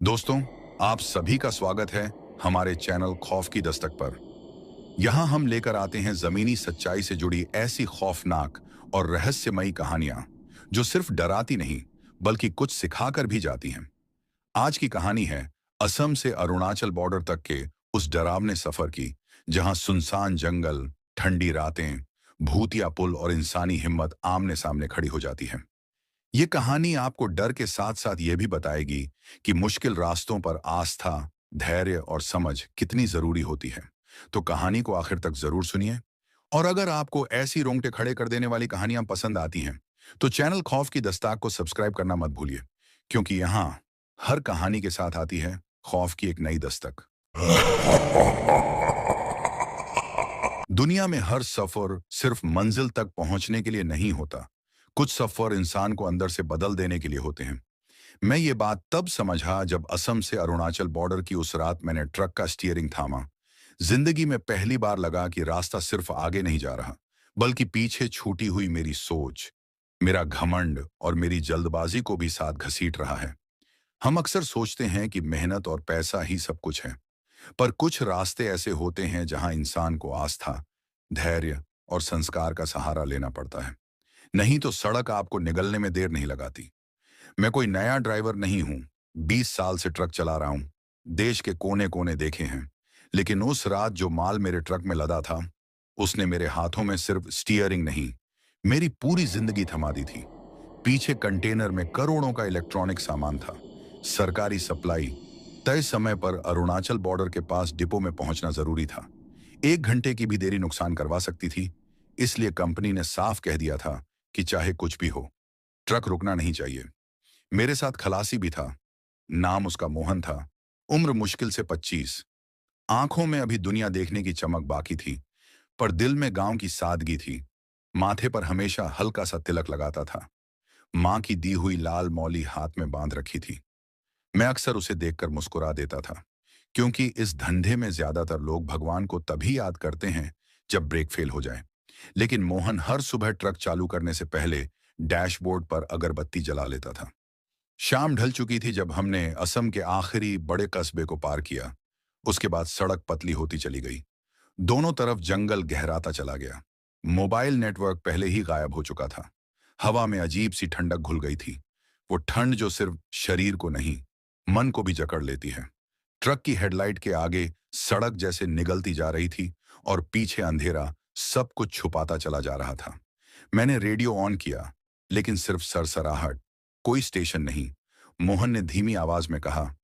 दोस्तों, आप सभी का स्वागत है हमारे चैनल खौफ की दस्तक पर। यहाँ हम लेकर आते हैं जमीनी सच्चाई से जुड़ी ऐसी खौफनाक और रहस्यमयी कहानियां जो सिर्फ डराती नहीं बल्कि कुछ सिखाकर भी जाती हैं। आज की कहानी है असम से अरुणाचल बॉर्डर तक के उस डरावने सफर की, जहां सुनसान जंगल, ठंडी रातें, भूतिया पुल और इंसानी हिम्मत आमने सामने खड़ी हो जाती है। ये कहानी आपको डर के साथ साथ ये भी बताएगी कि मुश्किल रास्तों पर आस्था, धैर्य और समझ कितनी जरूरी होती है। तो कहानी को आखिर तक जरूर सुनिए। और अगर आपको ऐसी रोंगटे खड़े कर देने वाली कहानियां पसंद आती हैं, तो चैनल खौफ की दस्ताक को सब्सक्राइब करना मत भूलिए, क्योंकि यहाँ हर कहानी के साथ आती है खौफ की एक नई दस्तक। दुनिया में हर सफर सिर्फ मंजिल तक पहुंचने के लिए नहीं होता। कुछ सफर इंसान को अंदर से बदल देने के लिए होते हैं। मैं ये बात तब समझा जब असम से अरुणाचल बॉर्डर की उस रात मैंने ट्रक का स्टीयरिंग थामा। जिंदगी में पहली बार लगा कि रास्ता सिर्फ आगे नहीं जा रहा, बल्कि पीछे छूटी हुई मेरी सोच, मेरा घमंड और मेरी जल्दबाजी को भी साथ घसीट रहा है। हम अक्सर सोचते हैं कि मेहनत और पैसा ही सब कुछ है, पर कुछ रास्ते ऐसे होते हैं जहां इंसान को आस्था, धैर्य और संस्कार का सहारा लेना पड़ता है। नहीं तो सड़क आपको निगलने में देर नहीं लगाती। मैं कोई नया ड्राइवर नहीं हूं, 20 साल से ट्रक चला रहा हूं, देश के कोने कोने देखे हैं। लेकिन उस रात जो माल मेरे ट्रक में लदा था, उसने मेरे हाथों में सिर्फ स्टीयरिंग नहीं, मेरी पूरी जिंदगी थमा दी थी। पीछे कंटेनर में करोड़ों का इलेक्ट्रॉनिक सामान था, सरकारी सप्लाई, तय समय पर अरुणाचल बॉर्डर के पास डिपो में पहुंचना जरूरी था। 1 घंटे की भी देरी नुकसान करवा सकती थी। इसलिए कंपनी ने साफ कह दिया था कि चाहे कुछ भी हो, ट्रक रुकना नहीं चाहिए। मेरे साथ खलासी भी था। नाम उसका मोहन था। उम्र मुश्किल से 25। आंखों में अभी दुनिया देखने की चमक बाकी थी, पर दिल में गांव की सादगी थी। माथे पर हमेशा हल्का सा तिलक लगाता था। माँ की दी हुई लाल मौली हाथ में बांध रखी थी। मैं अक्सर उसे देखकर मुस्कुरा देता था, क्योंकि इस धंधे में ज्यादातर लोग भगवान को तभी याद करते हैं जब ब्रेक फेल हो जाए। लेकिन मोहन हर सुबह ट्रक चालू करने से पहले डैशबोर्ड पर अगरबत्ती जला लेता था। शाम ढल चुकी थी जब हमने असम के आखिरी बड़े कस्बे को पार किया। उसके बाद सड़क पतली होती चली गई। दोनों तरफ जंगल गहराता चला गया। मोबाइल नेटवर्क पहले ही गायब हो चुका था। हवा में अजीब सी ठंडक घुल गई थी, वो ठंड जो सिर्फ शरीर को नहीं, मन को भी जकड़ लेती है। ट्रक की हेडलाइट के आगे सड़क जैसे निगलती जा रही थी, और पीछे अंधेरा सब कुछ छुपाता चला जा रहा था। मैंने रेडियो ऑन किया, लेकिन सिर्फ सरसराहट, कोई स्टेशन नहीं। मोहन ने धीमी आवाज में कहा,